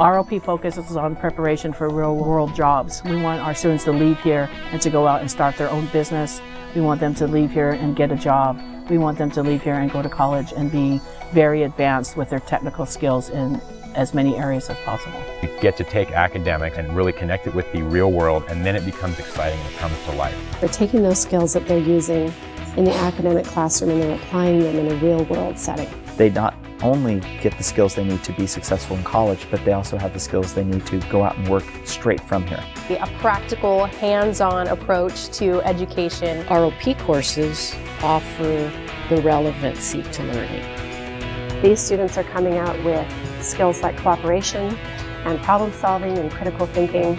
ROP focuses on preparation for real-world jobs. We want our students to leave here and to go out and start their own business. We want them to leave here and get a job. We want them to leave here and go to college and be very advanced with their technical skills in as many areas as possible. You get to take academics and really connect it with the real world, and then it becomes exciting and it comes to life. They're taking those skills that they're using in the academic classroom and they're applying them in a real-world setting. They not only get the skills they need to be successful in college, but they also have the skills they need to go out and work straight from here. A practical, hands-on approach to education. ROP courses offer the relevancy to learning. These students are coming out with skills like cooperation and problem solving and critical thinking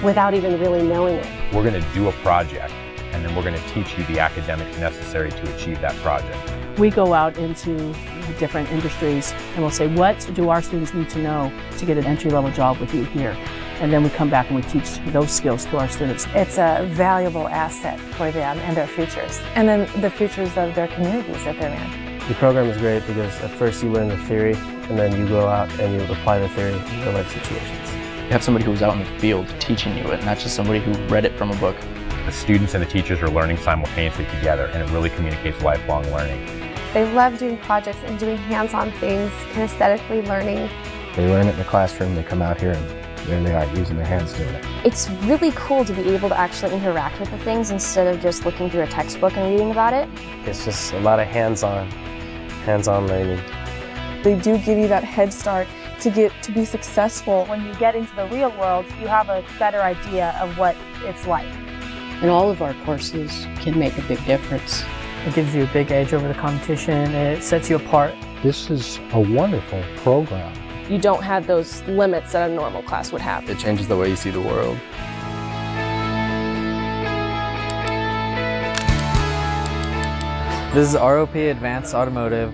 without even really knowing it. We're going to do a project, and then we're going to teach you the academics necessary to achieve that project. We go out into different industries and we'll say, what do our students need to know to get an entry-level job with you here? And then we come back and we teach those skills to our students. It's a valuable asset for them and their futures, and then the futures of their communities that they're in. The program is great because at first you learn the theory, and then you go out and you apply the theory in real life situations. You have somebody who's out in the field teaching you it, not just somebody who read it from a book. The students and the teachers are learning simultaneously together, and it really communicates lifelong learning. They love doing projects and doing hands-on things, kinesthetically learning. They learn it in the classroom, they come out here and there they are using their hands doing it. It's really cool to be able to actually interact with the things instead of just looking through a textbook and reading about it. It's just a lot of hands-on learning. They do give you that head start to be successful. When you get into the real world, you have a better idea of what it's like. And all of our courses can make a big difference. It gives you a big edge over the competition and it sets you apart. This is a wonderful program. You don't have those limits that a normal class would have. It changes the way you see the world. This is ROP Advanced Automotive.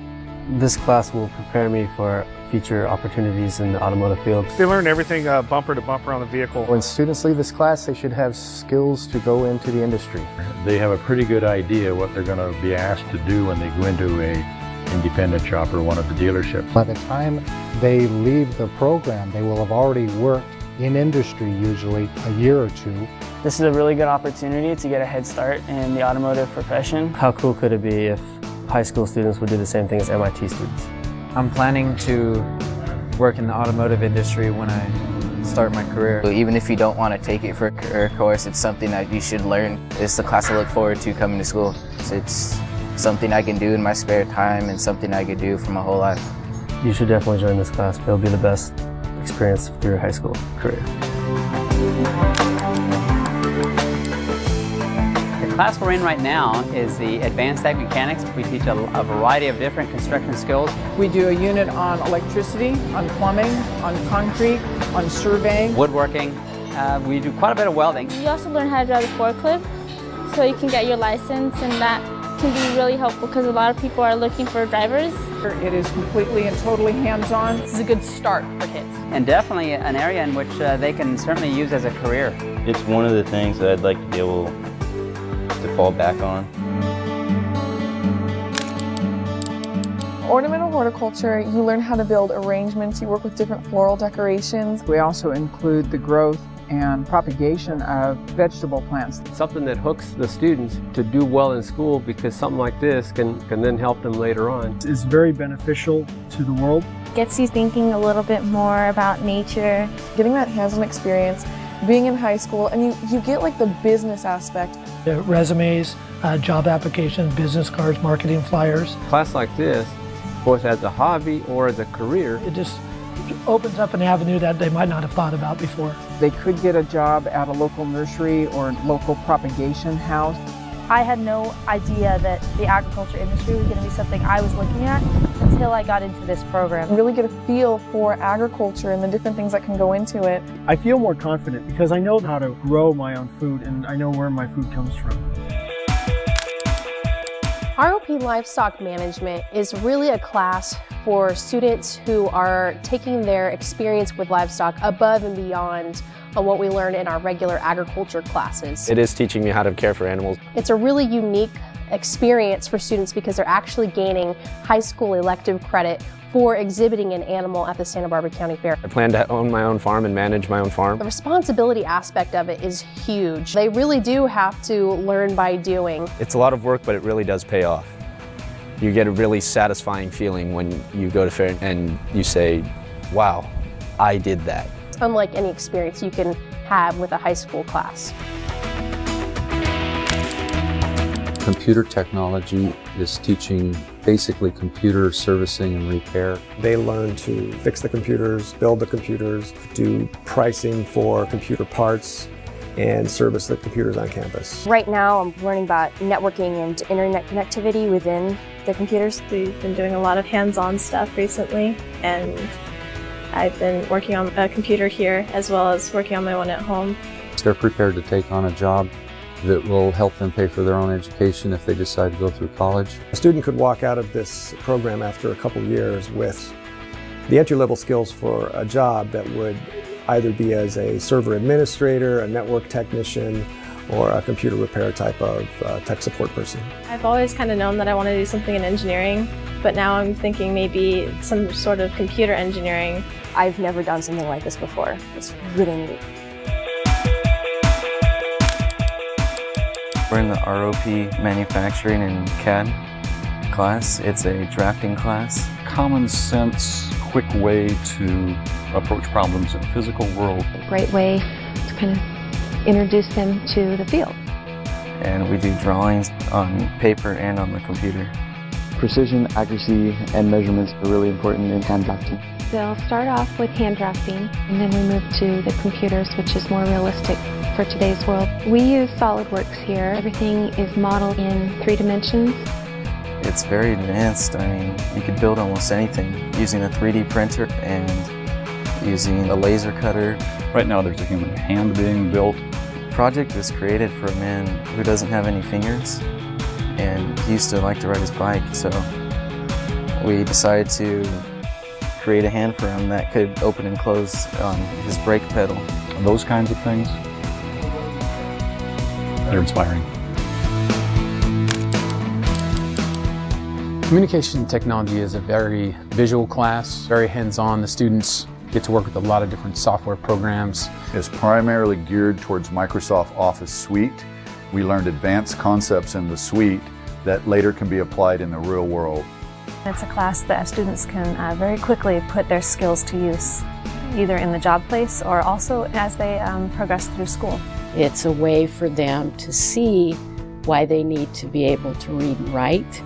This class will prepare me for future opportunities in the automotive field. They learn everything bumper to bumper on the vehicle. When students leave this class, they should have skills to go into the industry. They have a pretty good idea what they're going to be asked to do when they go into an independent shop or one of the dealerships. By the time they leave the program, they will have already worked in industry, usually a year or two. This is a really good opportunity to get a head start in the automotive profession. How cool could it be if high school students would do the same thing as MIT students? I'm planning to work in the automotive industry when I start my career. Even if you don't want to take it for a career course, it's something that you should learn. It's the class I look forward to coming to school. It's something I can do in my spare time and something I could do for my whole life. You should definitely join this class. It'll be the best experience through your high school career. The class we're in right now is the Advanced Ag Mechanics. We teach a variety of different construction skills. We do a unit on electricity, on plumbing, on concrete, on surveying. Woodworking. We do quite a bit of welding. You also learn how to drive a forklift so you can get your license, and that can be really helpful because a lot of people are looking for drivers. It is completely and totally hands-on. This is a good start for kids. And definitely an area in which they can certainly use as a career. It's one of the things that I'd like to be able to fall back on. Ornamental horticulture, you learn how to build arrangements, you work with different floral decorations. We also include the growth and propagation of vegetable plants. Something that hooks the students to do well in school, because something like this can then help them later on. It's very beneficial to the world. Gets you thinking a little bit more about nature. Getting that hands-on experience, being in high school, and you get like the business aspect. The resumes, job applications, business cards, marketing flyers. A class like this, both as a hobby or as a career, it just opens up an avenue that they might not have thought about before. They could get a job at a local nursery or local propagation house. I had no idea that the agriculture industry was going to be something I was looking at until I got into this program. Really get a feel for agriculture and the different things that can go into it. I feel more confident because I know how to grow my own food and I know where my food comes from. ROP Livestock Management is really a class for students who are taking their experience with livestock above and beyond what we learn in our regular agriculture classes. It is teaching me how to care for animals. It's a really unique experience for students because they're actually gaining high school elective credit for exhibiting an animal at the Santa Barbara County Fair. I plan to own my own farm and manage my own farm. The responsibility aspect of it is huge. They really do have to learn by doing. It's a lot of work, but it really does pay off. You get a really satisfying feeling when you go to fair and you say, wow, I did that. It's unlike any experience you can have with a high school class. Computer technology is teaching basically computer servicing and repair. They learn to fix the computers, build the computers, do pricing for computer parts, and service the computers on campus. Right now I'm learning about networking and internet connectivity within the computers. We've been doing a lot of hands-on stuff recently, and I've been working on a computer here as well as working on my one at home. They're prepared to take on a job that will help them pay for their own education if they decide to go through college. A student could walk out of this program after a couple years with the entry-level skills for a job that would either be as a server administrator, a network technician, or a computer repair type of tech support person. I've always kind of known that I want to do something in engineering, but now I'm thinking maybe some sort of computer engineering. I've never done something like this before. It's really neat. We're in the ROP manufacturing and CAD class. It's a drafting class. Common sense, quick way to approach problems in the physical world. A great way to kind of introduce them to the field. And we do drawings on paper and on the computer. Precision, accuracy, and measurements are really important in hand drafting. They'll start off with hand drafting, and then we move to the computers, which is more realistic for today's world. We use SolidWorks here. Everything is modeled in 3 dimensions. It's very advanced. I mean, you could build almost anything using a 3D printer and using a laser cutter. Right now there's a human hand being built. The project was created for a man who doesn't have any fingers, and he used to like to ride his bike, so we decided to create a hand for him that could open and close his brake pedal. Those kinds of things, they're inspiring. Communication technology is a very visual class, very hands-on. The students get to work with a lot of different software programs. It's primarily geared towards Microsoft Office Suite. We learned advanced concepts in the suite that later can be applied in the real world. It's a class that students can very quickly put their skills to use, either in the job place or also as they progress through school. It's a way for them to see why they need to be able to read and write,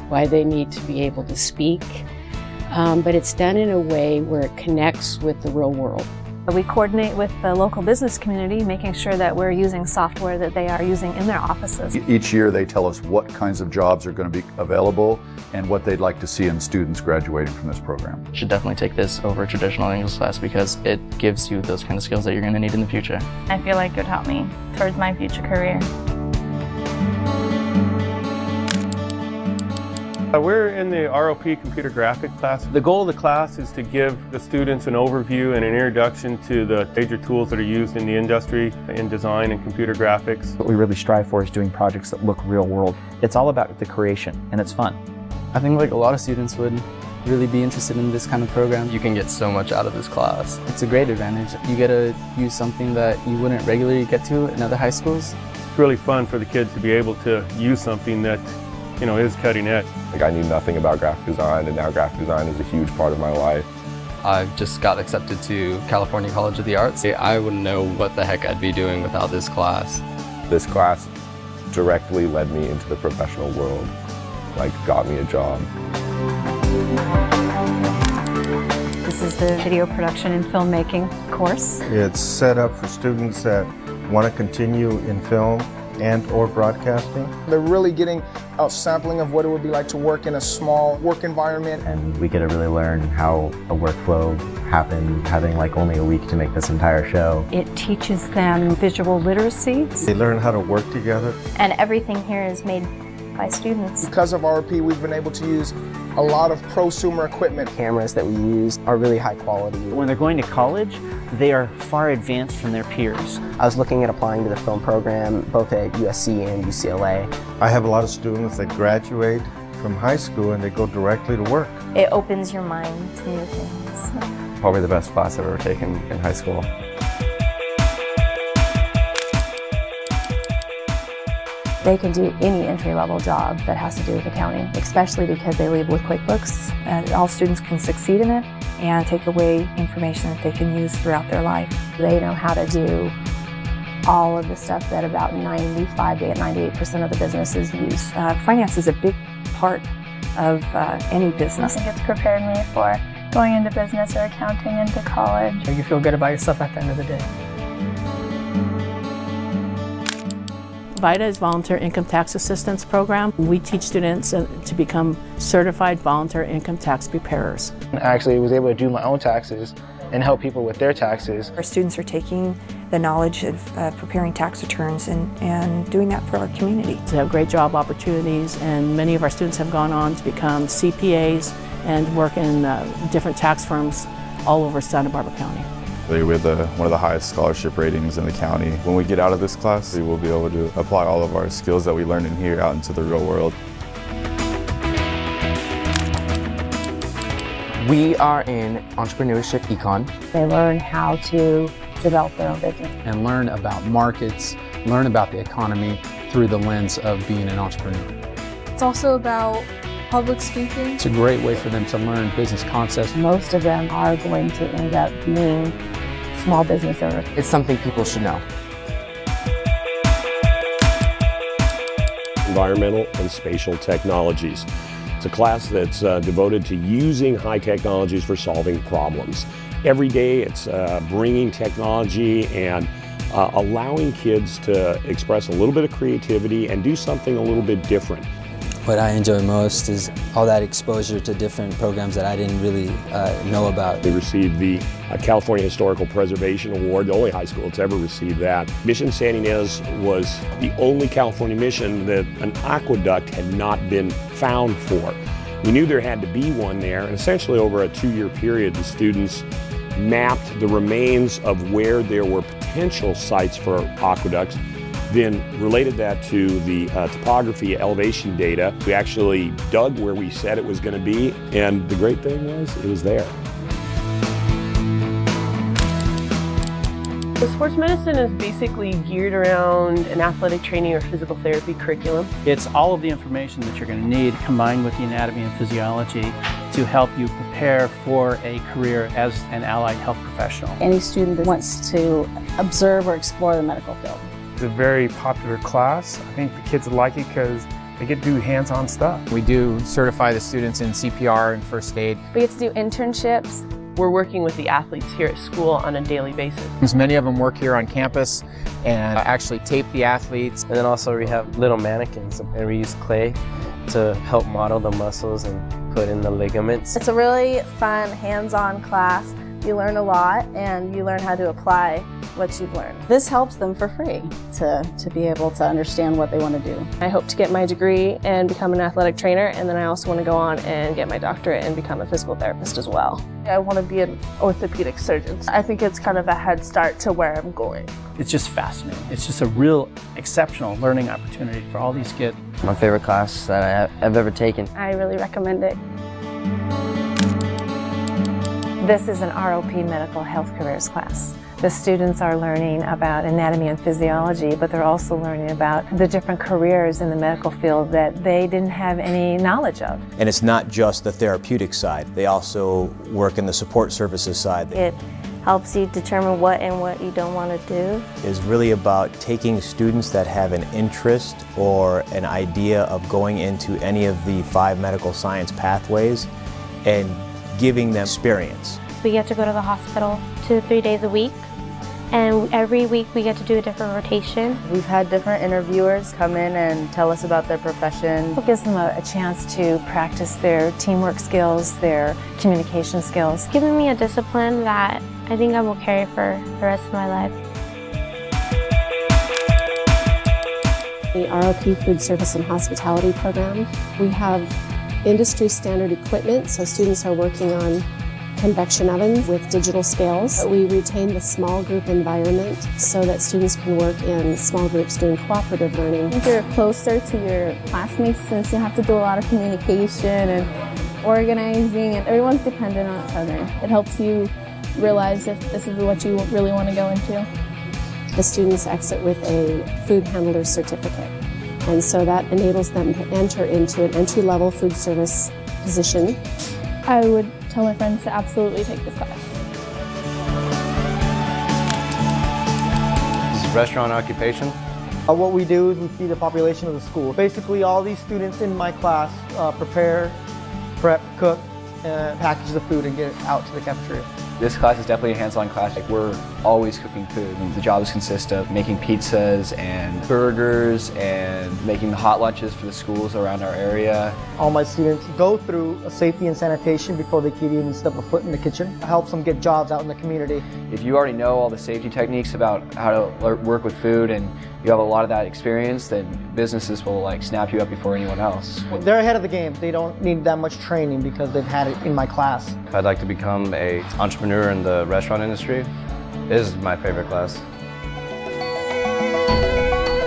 why they need to be able to speak, but it's done in a way where it connects with the real world. We coordinate with the local business community, making sure that we're using software that they are using in their offices. Each year they tell us what kinds of jobs are going to be available and what they'd like to see in students graduating from this program. You should definitely take this over a traditional English class because it gives you those kind of skills that you're going to need in the future. I feel like it would help me towards my future career. We're in the ROP computer graphic class. The goal of the class is to give the students an overview and an introduction to the major tools that are used in the industry in design and computer graphics. What we really strive for is doing projects that look real world. It's all about the creation, and it's fun. I think like a lot of students would really be interested in this kind of program. You can get so much out of this class. It's a great advantage. You get to use something that you wouldn't regularly get to in other high schools. It's really fun for the kids to be able to use something that is cutting edge. Like I knew nothing about graphic design, and now graphic design is a huge part of my life. I just got accepted to California College of the Arts. I wouldn't know what the heck I'd be doing without this class. This class directly led me into the professional world, like got me a job. This is the video production and filmmaking course. It's set up for students that want to continue in film and or broadcasting. They're really getting a sampling of what it would be like to work in a small work environment. And we get to really learn how a workflow happened, having like only a week to make this entire show. It teaches them visual literacy. They learn how to work together. And everything here is made by students. Because of RP, we've been able to use a lot of prosumer equipment. Cameras that we use are really high quality. When they're going to college, they are far advanced from their peers. I was looking at applying to the film program both at USC and UCLA. I have a lot of students that graduate from high school and they go directly to work. It opens your mind to new things. Probably the best class I've ever taken in high school. They can do any entry-level job that has to do with accounting, especially because they leave with QuickBooks. And all students can succeed in it and take away information that they can use throughout their life. They know how to do all of the stuff that about 95 to 98% of the businesses use. Finance is a big part of any business. I think it's prepared me for going into business or accounting into college. You feel good about yourself at the end of the day. VITA is Volunteer Income Tax Assistance Program. We teach students to become certified volunteer income tax preparers. I actually was able to do my own taxes and help people with their taxes. Our students are taking the knowledge of preparing tax returns and doing that for our community. They have great job opportunities, and many of our students have gone on to become CPAs and work in different tax firms all over Santa Barbara County. We have one of the highest scholarship ratings in the county. When we get out of this class, we will be able to apply all of our skills that we learned in here out into the real world. We are in entrepreneurship econ. They learn how to develop their own business. And learn about markets, learn about the economy through the lens of being an entrepreneur. It's also about public speaking. It's a great way for them to learn business concepts. Most of them are going to end up being small business owners. It's something people should know. Environmental and spatial technologies. It's a class that's devoted to using high technologies for solving problems. Every day it's bringing technology and allowing kids to express a little bit of creativity and do something a little bit different. What I enjoy most is all that exposure to different programs that I didn't really know about. They received the California Historical Preservation Award, the only high school that's ever received that. Mission San Ynez was the only California mission that an aqueduct had not been found for. We knew there had to be one there, and essentially over a 2-year period, the students mapped the remains of where there were potential sites for aqueducts, then related that to the topography elevation data. We actually dug where we said it was going to be, and the great thing was it was there. The sports medicine is basically geared around an athletic training or physical therapy curriculum. It's all of the information that you're going to need combined with the anatomy and physiology to help you prepare for a career as an allied health professional. Any student that wants to observe or explore the medical field. It's a very popular class. I think the kids like it because they get to do hands-on stuff. We do certify the students in CPR and first aid. We get to do internships. We're working with the athletes here at school on a daily basis. As many of them work here on campus and actually tape the athletes. And then also we have little mannequins and we use clay to help model the muscles and put in the ligaments. It's a really fun hands-on class. You learn a lot and you learn how to apply what you've learned. This helps them for free to be able to understand what they want to do. I hope to get my degree and become an athletic trainer, and then I also want to go on and get my doctorate and become a physical therapist as well. I want to be an orthopedic surgeon. I think it's kind of a head start to where I'm going. It's just fascinating. It's just a real exceptional learning opportunity for all these kids. My favorite class that I've ever taken. I really recommend it. This is an ROP Medical Health Careers class. The students are learning about anatomy and physiology, but they're also learning about the different careers in the medical field that they didn't have any knowledge of. And it's not just the therapeutic side. They also work in the support services side. It helps you determine what and what you don't want to do. It's really about taking students that have an interest or an idea of going into any of the 5 medical science pathways and giving them experience. We get to go to the hospital 2 to 3 days a week, and every week we get to do a different rotation. We've had different interviewers come in and tell us about their profession. It gives them a chance to practice their teamwork skills, their communication skills. It's given me a discipline that I think I will carry for the rest of my life. The ROP Food Service and Hospitality Program. We have industry standard equipment, so students are working on convection ovens with digital scales. We retain the small group environment so that students can work in small groups doing cooperative learning. I think you're closer to your classmates since you have to do a lot of communication and organizing, and everyone's dependent on each other. It helps you realize if this is what you really want to go into. The students exit with a food handler certificate, and so that enables them to enter into an entry-level food service position. I would tell my friends to absolutely take this class. This is restaurant occupation. What we do is we feed the population of the school. Basically, all these students in my class prepare, prep, cook, and package the food and get it out to the cafeteria. This class is definitely a hands-on class. We're always cooking food. The jobs consist of making pizzas and burgers and making the hot lunches for the schools around our area. All my students go through a safety and sanitation before they can even step a foot in the kitchen. It helps them get jobs out in the community. If you already know all the safety techniques about how to work with food and you have a lot of that experience, then businesses will snap you up before anyone else. They're ahead of the game. They don't need that much training because they've had it in my class. If I'd like to become an entrepreneur in the restaurant industry, this is my favorite class.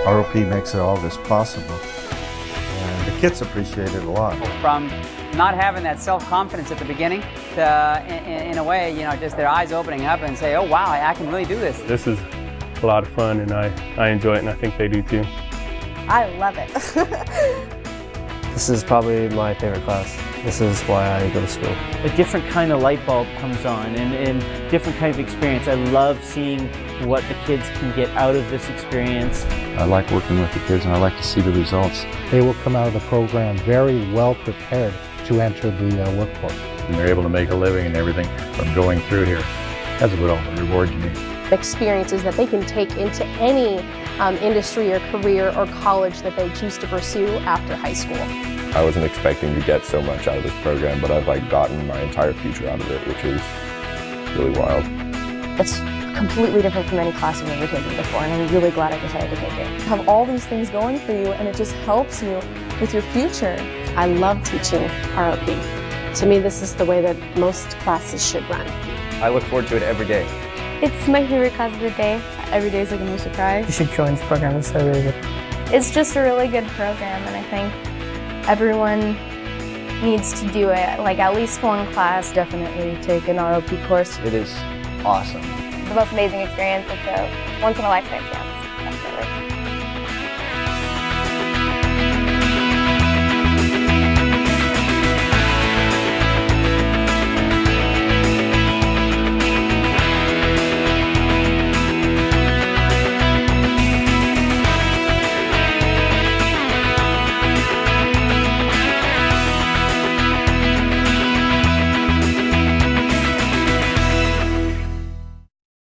ROP makes all this possible, and the kids appreciate it a lot. From not having that self-confidence at the beginning to, in a way, just their eyes opening up and say, oh wow, I can really do this. This is a lot of fun, and I enjoy it, and I think they do too. I love it. This is probably my favorite class. This is why I go to school. A different kind of light bulb comes on and different kind of experience. I love seeing what the kids can get out of this experience. I like working with the kids, and I like to see the results. They will come out of the program very well prepared to enter the workforce. And they're able to make a living and everything from going through here. That's what all the reward you need. Experiences that they can take into any industry or career or college that they choose to pursue after high school. I wasn't expecting to get so much out of this program, but I've gotten my entire future out of it, which is really wild. It's completely different from any class I've ever taken before, and I'm really glad I decided to take it. You have all these things going for you, and it just helps you with your future. I love teaching ROP. To me, this is the way that most classes should run. I look forward to it every day. It's my favorite class of the day. Every day is like a new surprise. You should join this program. It's so really good. It's just a really good program, and I think everyone needs to do it, at least one class. Definitely take an ROP course. It is awesome. The most amazing experience. It's a once-in-a-lifetime chance, definitely.